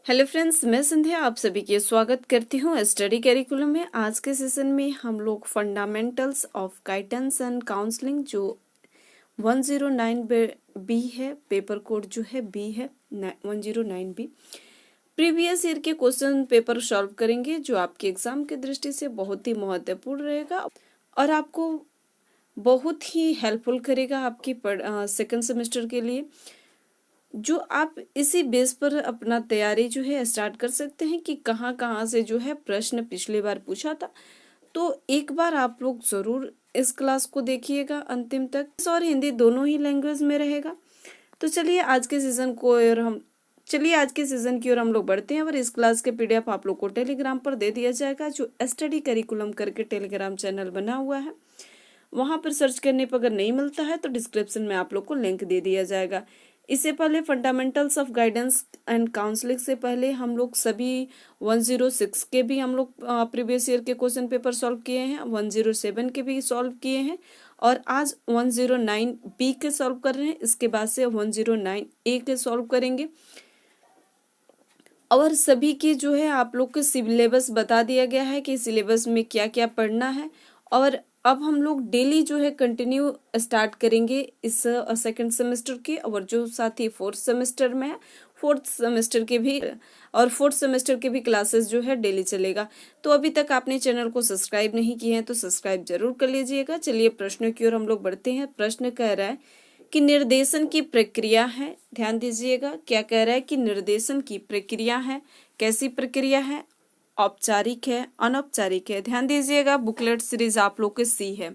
Hello friends, मैं संध्या आप सभी के स्वागत करती हूँ स्टडी कैरिकुलम में। आज के सेशन में हम लोग fundamentals of guidance and counselling जो 109 बी है, पेपर कोड जो है बी है 109 बी, प्रीवियस ईयर के क्वेश्चन पेपर सॉल्व करेंगे जो आपके एग्जाम की दृष्टि से बहुत ही महत्वपूर्ण रहेगा और आपको बहुत ही हेल्पफुल करेगा आपकी सेकंड सेमेस्टर के लिए। जो आप इसी बेस पर अपना तैयारी जो है स्टार्ट कर सकते हैं कि कहाँ कहाँ से जो है प्रश्न पिछली बार पूछा था। तो एक बार आप लोग जरूर इस क्लास को देखिएगा अंतिम तक, और हिंदी दोनों ही लैंग्वेज में रहेगा। तो चलिए आज के सीजन की ओर हम लोग बढ़ते हैं और इस क्लास के पीडीएफ आप लोग को टेलीग्राम पर दे दिया जाएगा। जो स्टडी करिकुलम करके टेलीग्राम चैनल बना हुआ है, वहां पर सर्च करने पर अगर नहीं मिलता है तो डिस्क्रिप्शन में आप लोग को लिंक दे दिया जाएगा। इससे पहले fundamentals of guidance and counselling से पहले हम लोग सभी 106 के भी हम लोग प्रीवियस ईयर के क्वेश्चन पेपर सॉल्व किए हैं, 107 के भी सॉल्व किए हैं और आज 109 बी के सॉल्व कर रहे हैं। इसके बाद से 109 ए के सॉल्व करेंगे और सभी की जो है आप लोग को सिलेबस बता दिया गया है कि सिलेबस में क्या क्या पढ़ना है। और अब हम लोग डेली जो है कंटिन्यू स्टार्ट करेंगे इस सेकंड सेमेस्टर की, और जो साथी फोर्थ सेमेस्टर में है फोर्थ सेमेस्टर के भी क्लासेस जो है डेली चलेगा। तो अभी तक आपने चैनल को सब्सक्राइब नहीं किए हैं तो सब्सक्राइब जरूर कर लीजिएगा। चलिए प्रश्नों की ओर हम लोग बढ़ते हैं। प्रश्न कह रहा है कि निर्देशन की प्रक्रिया है, ध्यान दीजिएगा क्या कह रहा है कि निर्देशन की प्रक्रिया है, कैसी प्रक्रिया है, औपचारिक है, अनौपचारिक है। ध्यान दीजिएगा बुकलेट सीरीज आप लोग के सी है,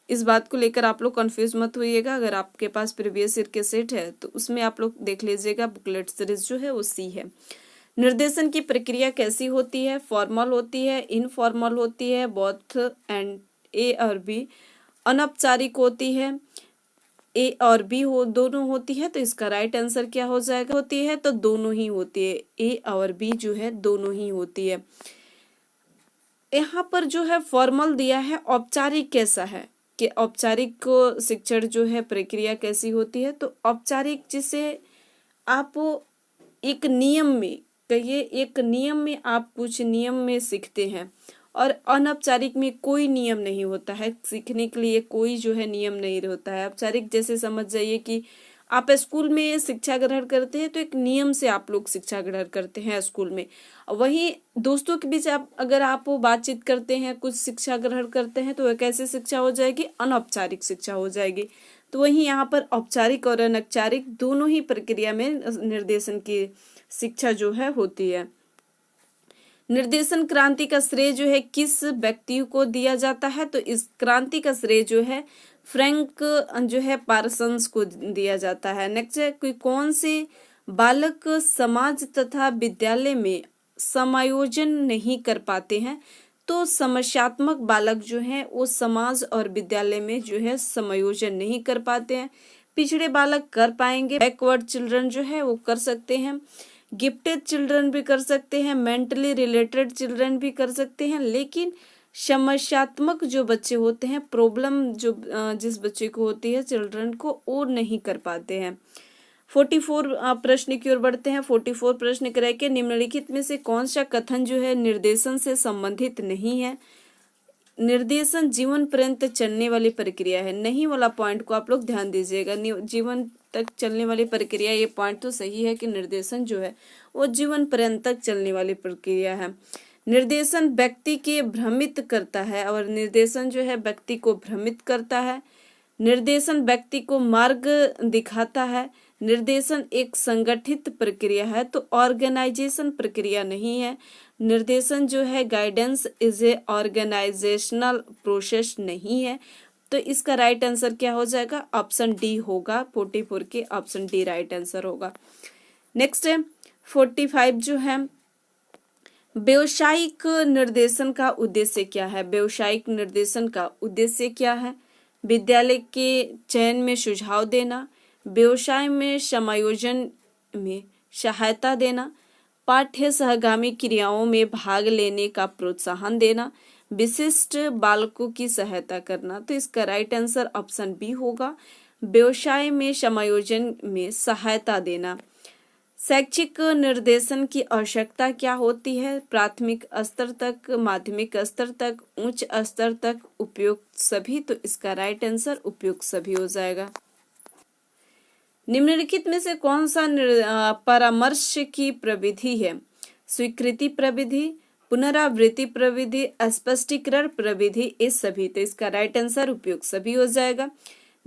इस बात को लेकर आप लोग कंफ्यूज मत होइएगा। अगर आपके पास प्रीवियस ईयर के सेट है तो उसमें आप लोग देख लीजिएगा, बुकलेट सीरीज जो है वो सी है। निर्देशन की प्रक्रिया कैसी होती है, फॉर्मल होती है, इनफॉर्मल होती है, बोथ एंड ए और बी, अनौपचारिक होती है, ए और बी दोनों होती है। तो इसका राइट आंसर क्या हो जाएगा, होती है तो दोनों ही होती है, ए और बी जो है दोनों ही होती है। यहाँ पर जो है फॉर्मल दिया है, औपचारिक कैसा है कि औपचारिक शिक्षण जो है प्रक्रिया कैसी होती है। तो औपचारिक जिसे आप एक नियम में कहिए, एक नियम में आप कुछ नियम में सीखते हैं, और अनौपचारिक में कोई नियम नहीं होता है, सीखने के लिए कोई जो है नियम नहीं होता है। औपचारिक जैसे समझ जाइए कि आप स्कूल में शिक्षा ग्रहण करते हैं तो एक नियम से आप लोग शिक्षा ग्रहण करते हैं स्कूल में। वहीं दोस्तों के बीच अगर आप बातचीत करते हैं, कुछ शिक्षा ग्रहण करते हैं, तो वह कैसे शिक्षा हो जाएगी, अनौपचारिक शिक्षा हो जाएगी। तो वहीं यहाँ पर औपचारिक और अनौपचारिक दोनों ही प्रक्रिया में निर्देशन की शिक्षा जो है होती है। निर्देशन क्रांति का श्रेय जो है किस व्यक्ति को दिया जाता है, तो इस क्रांति का श्रेय जो है फ्रैंक जो है पार्सन्स को दिया जाता है। नेक्स्ट है कि कौन से बालक समाज तथा विद्यालय में समायोजन नहीं कर पाते हैं, तो समस्यात्मक बालक जो है वो समाज और विद्यालय में जो है समायोजन नहीं कर पाते हैं। पिछड़े बालक कर पाएंगे, बैकवर्ड चिल्ड्रन जो है वो कर सकते हैं, गिफ्टेड चिल्ड्रन भी कर सकते हैं, मेंटली रिलेटेड चिल्ड्रन भी कर सकते हैं, लेकिन समस्यात्मक जो बच्चे होते हैं, प्रॉब्लम जो जिस बच्चे को होती है चिल्ड्रन को, वो नहीं कर पाते हैं। 44 प्रश्न की ओर बढ़ते हैं। 44 प्रश्न कह रहे हैं कि निम्नलिखित में से कौन सा कथन जो है निर्देशन से संबंधित नहीं है। निर्देशन जीवन पर्यंत चलने वाली प्रक्रिया है, नहीं वाला पॉइंट को आप लोग ध्यान दीजिएगा। जीवन तक चलने वाली प्रक्रिया, ये पॉइंट तो सही है कि निर्देशन जो है वो जीवन पर्यंत तक चलने वाली प्रक्रिया है। निर्देशन व्यक्ति के भ्रमित करता है, और निर्देशन जो है व्यक्ति को भ्रमित करता है। निर्देशन व्यक्ति को मार्ग दिखाता है। निर्देशन एक संगठित प्रक्रिया है, तो ऑर्गेनाइजेशन प्रक्रिया नहीं है। निर्देशन जो है guidance is a organisational process नहीं है। तो इसका राइट आंसर क्या हो जाएगा, ऑप्शन डी होगा। 44 के ऑप्शन डी राइट आंसर होगा। नेक्स्ट है 45 जो है, व्यावसायिक निर्देशन का उद्देश्य क्या है। व्यावसायिक निर्देशन का उद्देश्य क्या है, विद्यालय के चयन में सुझाव देना, व्यवसाय में समायोजन में सहायता देना, पाठ्य सहगामी क्रियाओं में भाग लेने का प्रोत्साहन देना, विशिष्ट बालकों की सहायता करना। तो इसका राइट आंसर ऑप्शन बी होगा, व्यवसाय में समायोजन में सहायता देना। शैक्षिक निर्देशन की आवश्यकता क्या होती है? प्राथमिक स्तर तक, माध्यमिक स्तर तक, उच्च स्तर तक, उपयुक्त सभी। तो इसका राइट आंसर उपयुक्त सभी हो जाएगा। निम्नलिखित में से कौन सा परामर्श की प्रविधि है? स्वीकृति प्रविधि, पुनरावृत्ति प्रविधि, स्पष्टीकरण प्रविधि, ये सभी। तो इसका राइट आंसर उपयुक्त सभी हो जाएगा।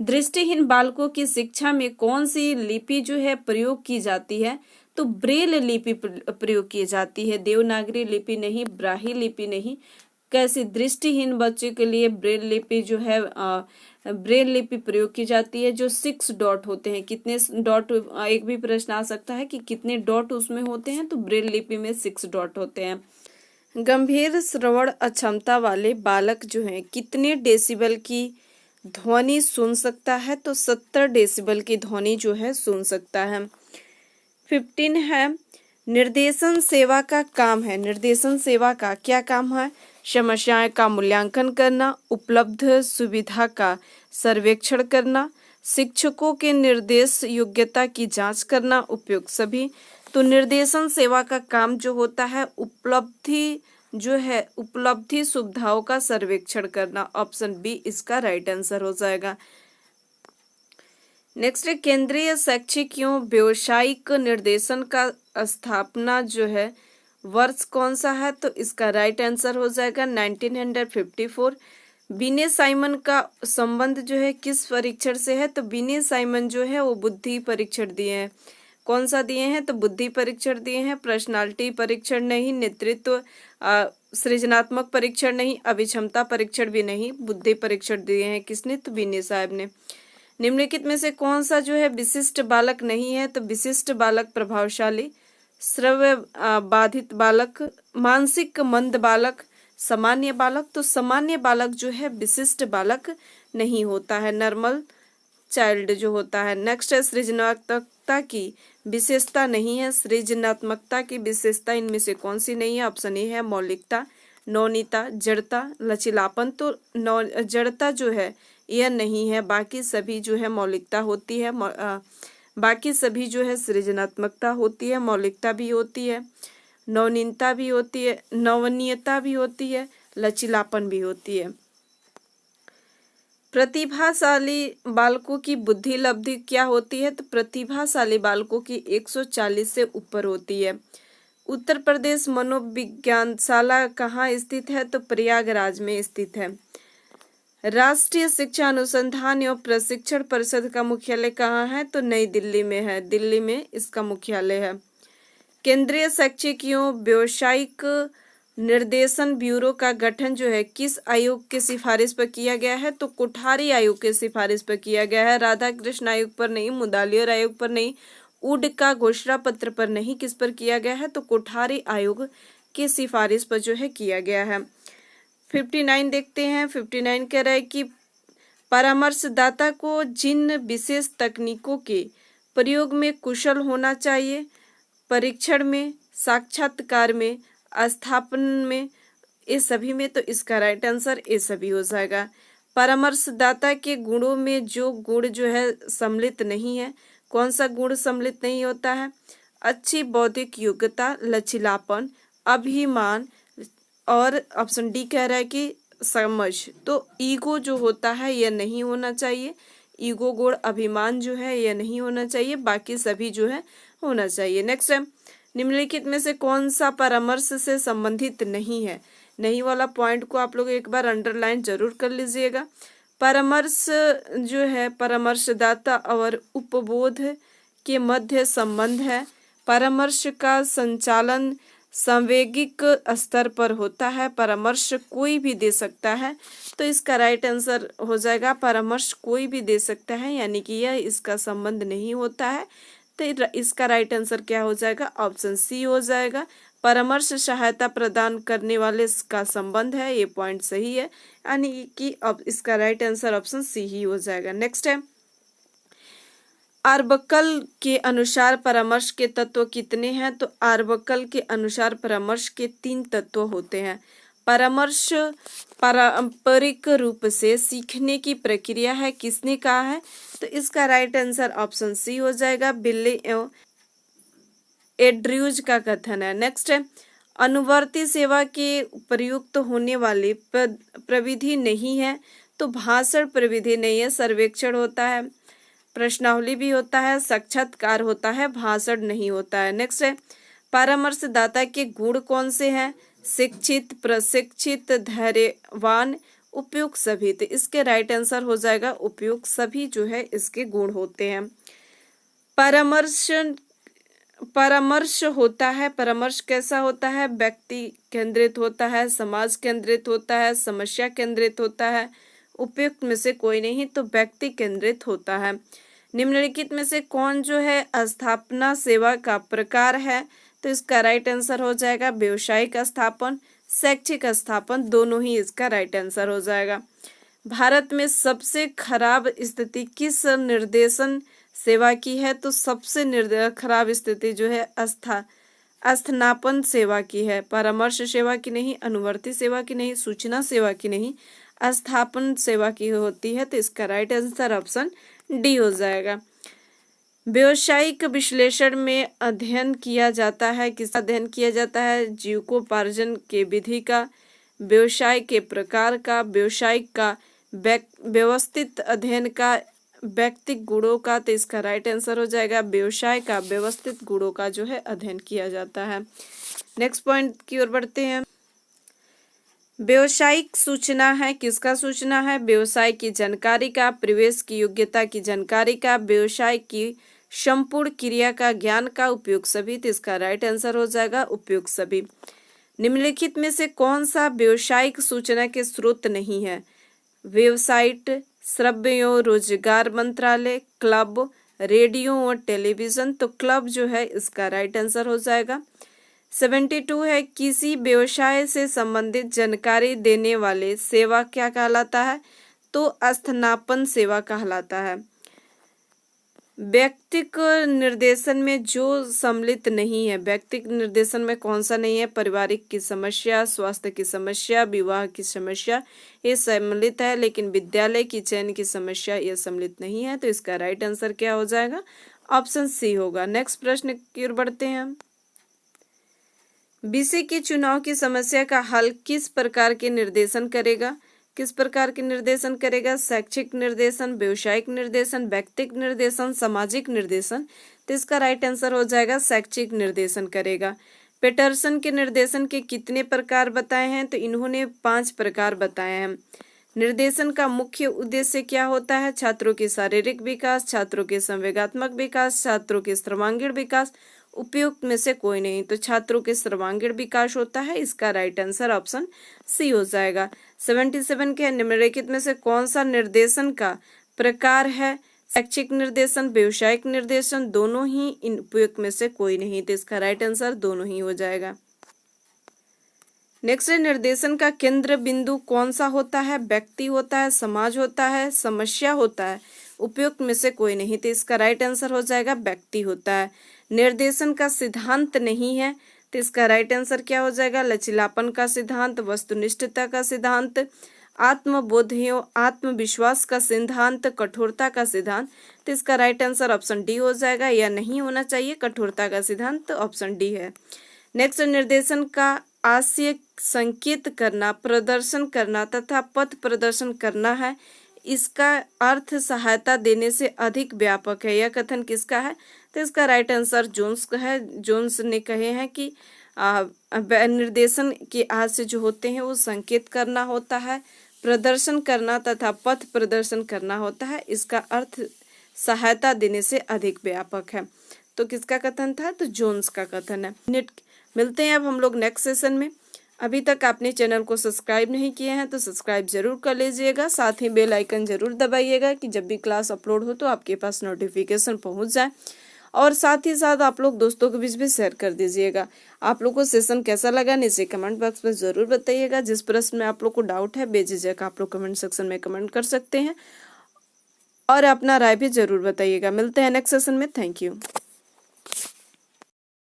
दृष्टिहीन बालकों की शिक्षा में कौन सी लिपि जो है प्रयोग की जाती है? तो ब्रेल लिपि प्रयोग की जाती है, देवनागरी लिपि नहीं, ब्राही लिपि नहीं। कैसे? दृष्टिहीन बच्चे के लिए ब्रेल लिपि जो है ब्रेल लिपि प्रयोग की जाती है, जो 6 डॉट होते हैं। कितने डॉट, एक भी प्रश्न आ सकता है कि कितने डॉट उसमें होते हैं, तो ब्रेल लिपि में 6 डॉट होते हैं। गंभीर श्रवण अक्षमता वाले बालक जो है कितने डेसिबल की ध्वनि सुन सकता है? तो 70 डेसिबल की ध्वनि जो है सुन सकता है। 15 है, निर्देशन सेवा का काम है। निर्देशन सेवा का क्या काम है? समस्याएं का मूल्यांकन करना, उपलब्ध सुविधा का सर्वेक्षण करना, शिक्षकों के निर्देश योग्यता की जांच करना, उपयुक्त सभी। तो निर्देशन सेवा का काम जो होता है उपलब्धि सुविधाओं का सर्वेक्षण करना। ऑप्शन बी इसका राइट आंसर हो जाएगा। नेक्स्ट है, केंद्रीय शैक्षिक एवं व्यावसायिक निर्देशन का स्थापना जो है वर्ष कौन सा है? तो इसका राइट आंसर हो जाएगा 1954। विनय साइमन का संबंध जो है किस परीक्षण से है? तो विनय साइमन जो है वो बुद्धि परीक्षण दिए हैं। कौन सा दिए हैं? तो बुद्धि परीक्षण दिए हैं। पर्सनालिटी परीक्षण नहीं, नेतृत्व सृजनात्मक परीक्षण नहीं, अभिक्षमता परीक्षण भी नहीं, बुद्धि परीक्षण दिए हैं। किसने? तो विनय साहब ने। निम्नलिखित में से कौन सा जो है विशिष्ट बालक नहीं है? तो विशिष्ट बालक प्रभावशाली, श्रव्य बाधित बालक, मानसिक मंद बालक, सामान्य बालक। तो सामान्य बालक जो है विशिष्ट बालक नहीं होता है, नॉर्मल चाइल्ड जो होता है। नेक्स्ट है, सृजनात्मकता की विशेषता नहीं है। सृजनात्मकता की विशेषता इनमें से कौन सी नहीं है? ऑप्शन ए है मौलिकता, नौनिता, जड़ता, लचीलापन। तो जड़ता जो है यह नहीं है, बाकी सभी जो है मौलिकता होती है। बाकी सभी जो है सृजनात्मकता होती है, मौलिकता भी होती है, नवनीयता भी होती है, नवनीयता भी होती है, लचीलापन भी होती है। प्रतिभाशाली बालकों की बुद्धि लब्धि क्या होती है? तो प्रतिभाशाली बालकों की 140 से ऊपर होती है। उत्तर प्रदेश मनोविज्ञानशाला कहाँ स्थित है? तो प्रयागराज में स्थित है। राष्ट्रीय शिक्षा अनुसंधान एवं प्रशिक्षण परिषद का मुख्यालय कहाँ है? तो नई दिल्ली में है, दिल्ली में इसका मुख्यालय है। केंद्रीय शैक्षिक एवं व्यावसायिक निर्देशन ब्यूरो का गठन जो है किस आयोग के सिफारिश पर किया गया है? तो कोठारी आयोग के सिफारिश पर किया गया है। राधा कृष्ण आयोग पर नहीं, मुदालियर आयोग पर नहीं, वुड का घोषणा पत्र पर नहीं, किस पर किया गया है? तो कोठारी आयोग के सिफारिश पर जो है किया गया है। 59 देखते हैं। 59 कह रहा है कि परामर्शदाता को जिन विशेष तकनीकों के प्रयोग में कुशल होना चाहिए, परीक्षण में, साक्षात्कार में, स्थापन में, ये सभी में। तो इसका राइट आंसर ये सभी हो जाएगा। परामर्शदाता के गुणों में जो गुण जो है सम्मिलित नहीं है, कौन सा गुण सम्मिलित नहीं होता है? अच्छी बौद्धिक योग्यता, लचीलापन, अभिमान, और ऑप्शन डी कह रहा है कि समझ। तो ईगो जो होता है यह नहीं होना चाहिए, ईगो गुण, अभिमान जो है यह नहीं होना चाहिए, बाकी सभी जो है होना चाहिए। नेक्स्ट है, निम्नलिखित में से कौन सा परामर्श से संबंधित नहीं है? नहीं वाला पॉइंट को आप लोग एक बार अंडरलाइन जरूर कर लीजिएगा। परामर्श जो है परामर्शदाता और उपबोध के मध्य संबंध है। परामर्श का संचालन संवेगिक स्तर पर होता है। परामर्श कोई भी दे सकता है, तो इसका राइट आंसर हो जाएगा परामर्श कोई भी दे सकता है, यानी कि यह इसका संबंध नहीं होता है। तो इसका राइट आंसर क्या हो जाएगा? ऑप्शन सी हो जाएगा। परामर्श सहायता प्रदान करने वाले का संबंध है, ये पॉइंट सही है, यानी कि अब इसका राइट आंसर ऑप्शन सी ही हो जाएगा। नेक्स्ट है, आर्बकल के अनुसार परामर्श के तत्व कितने हैं? तो आर्बकल के अनुसार परामर्श के 3 तत्व होते हैं। परामर्श पारंपरिक रूप से सीखने की प्रक्रिया है, किसने कहा है? तो इसका राइट आंसर ऑप्शन सी हो जाएगा, बिल्ली एवं एड्रयूज का कथन है। नेक्स्ट है, अनुवर्ती सेवा के प्रयुक्त होने वाली प्रविधि नहीं है, तो भाषण प्रविधि नहीं है, सर्वेक्षण होता है, प्रश्नावली भी होता है, साक्षात्कार होता है, भाषण नहीं होता है। नेक्स्ट है, परामर्शदाता के गुण कौन से हैं? शिक्षित, प्रशिक्षित, धैर्यवान, उपयुक्त सभी। तो इसके राइट आंसर हो जाएगा उपयुक्त सभी जो है इसके गुण होते हैं। परामर्श होता है, परामर्श कैसा होता है? व्यक्ति केंद्रित होता है, समाज केंद्रित होता है, समस्या केंद्रित होता है। उपयुक्त में से कोई नहीं, तो व्यक्ति केंद्रित होता है। निम्नलिखित में से कौन जो है स्थापना सेवा का प्रकार है? तो इसका राइट आंसर हो जाएगा व्यावसायिक स्थापन, शैक्षिक स्थापन, दोनों ही इसका राइट आंसर हो जाएगा। भारत में सबसे खराब स्थिति किस निर्देशन सेवा की है? तो सबसे खराब स्थिति जो है स्थानापन सेवा की है, परामर्श सेवा की नहीं, अनुवर्ती सेवा की नहीं, सूचना सेवा की नहीं, स्थापन सेवा की होती है। तो इसका राइट आंसर ऑप्शन डी हो जाएगा। व्यावसायिक विश्लेषण में अध्ययन किया जाता है, किसका अध्ययन किया जाता है? जीविकोपार्जन के विधि का, व्यवसाय के प्रकार का, व्यवसायिक का व्यवस्थित अध्ययन का, व्यक्तिगत गुणों का। तो इसका राइट आंसर हो जाएगा व्यवसाय का व्यवस्थित गुणों का जो है अध्ययन किया जाता है। नेक्स्ट पॉइंट की ओर बढ़ते हैं। व्यवसायिक सूचना है, किसका सूचना है? व्यवसाय की जानकारी का, प्रवेश की योग्यता की जानकारी का, व्यवसाय की संपूर्ण क्रिया का ज्ञान का, उपयुक्त सभी। तो इसका राइट आंसर हो जाएगा उपयुक्त सभी। निम्नलिखित में से कौन सा व्यवसायिक सूचना के स्रोत नहीं है? वेबसाइट, श्रव्य एवं रोजगार मंत्रालय, क्लब, रेडियो और टेलीविजन। तो क्लब जो है इसका राइट आंसर हो जाएगा। 72 है, किसी व्यवसाय से संबंधित जानकारी देने वाले सेवा क्या कहलाता है? तो स्थानापन्न सेवा कहलाता है। व्यक्तिक निर्देशन में जो सम्मिलित नहीं है, व्यक्तिक निर्देशन में कौन सा नहीं है? पारिवारिक की समस्या, स्वास्थ्य की समस्या, विवाह की समस्या, ये सम्मिलित है, लेकिन विद्यालय की चयन की समस्या ये सम्मिलित नहीं है। तो इसका राइट आंसर क्या हो जाएगा? ऑप्शन सी होगा। नेक्स्ट प्रश्न की ओर बढ़ते हैं हम। बीसी के चुनाव की समस्या का हल किस प्रकार के निर्देशन करेगा? किस प्रकार के निर्देशन करेगा? शैक्षिक निर्देशन, व्यवसायिक निर्देशन, व्यक्तिक निर्देशन, सामाजिक निर्देशन। तो इसका राइट आंसर हो जाएगा शैक्षिक निर्देशन करेगा। पेटरसन के निर्देशन के कितने प्रकार बताए हैं? तो इन्होंने 5 प्रकार बताए हैं। निर्देशन का मुख्य उद्देश्य क्या होता है? छात्रों के शारीरिक विकास, छात्रों के संवेगात्मक विकास, छात्रों के सर्वांगीण विकास। उपयुक्त में से कोई नहीं, तो छात्रों के सर्वांगीण विकास होता है। इसका राइट आंसर ऑप्शन सी हो जाएगा। 77 के निम्नलिखित में से कौन सा निर्देशन का प्रकार है? शैक्षिक निर्देशन, व्यवसायिक निर्देशन, दोनों ही। इन उपयुक्त में से कोई नहीं, तो इसका राइट आंसर दोनों ही हो जाएगा। नेक्स्ट है, निर्देशन का केंद्र बिंदु कौन सा होता है? व्यक्ति होता है, समाज होता है, समस्या होता है। उपयुक्त में से कोई नहीं, तो इसका राइट आंसर हो जाएगा व्यक्ति होता है। निर्देशन का सिद्धांत नहीं है, तो इसका राइट आंसर क्या हो जाएगा? लचीलापन का सिद्धांत, वस्तुनिष्ठता का सिद्धांत, आत्मबोध एवं आत्मविश्वास का सिद्धांत, कठोरता का सिद्धांत। तो इसका राइट आंसर ऑप्शन डी हो जाएगा, या नहीं होना चाहिए कठोरता का सिद्धांत, तो ऑप्शन डी है। नेक्स्ट, निर्देशन का आशय संकेत करना, प्रदर्शन करना तथा पथ प्रदर्शन करना है। इसका अर्थ सहायता देने से अधिक व्यापक है। यह कथन किसका है? तो इसका राइट आंसर जोन्स का है। जोन्स ने कहे हैं कि निर्देशन के आशय जो होते हैं वो संकेत करना होता है, प्रदर्शन करना तथा पथ प्रदर्शन करना होता है। इसका अर्थ सहायता देने से अधिक व्यापक है। तो किसका कथन था? तो जोन्स का कथन है। मिलते हैं अब हम लोग नेक्स्ट सेशन में। अभी तक आपने चैनल को सब्सक्राइब नहीं किए हैं तो सब्सक्राइब जरूर कर लीजिएगा, साथ ही बेल आइकन जरूर दबाइएगा कि जब भी क्लास अपलोड हो तो आपके पास नोटिफिकेशन पहुंच जाए। और साथ ही साथ आप लोग दोस्तों के बीच भी शेयर कर दीजिएगा। आप लोग को सेशन कैसा लगा नीचे कमेंट बॉक्स में ज़रूर बताइएगा। जिस प्रश्न में आप लोग को डाउट है बेझिझक आप लोग कमेंट सेक्शन में कमेंट कर सकते हैं और अपना राय भी जरूर बताइएगा। मिलते हैं नेक्स्ट सेशन में। Thank you.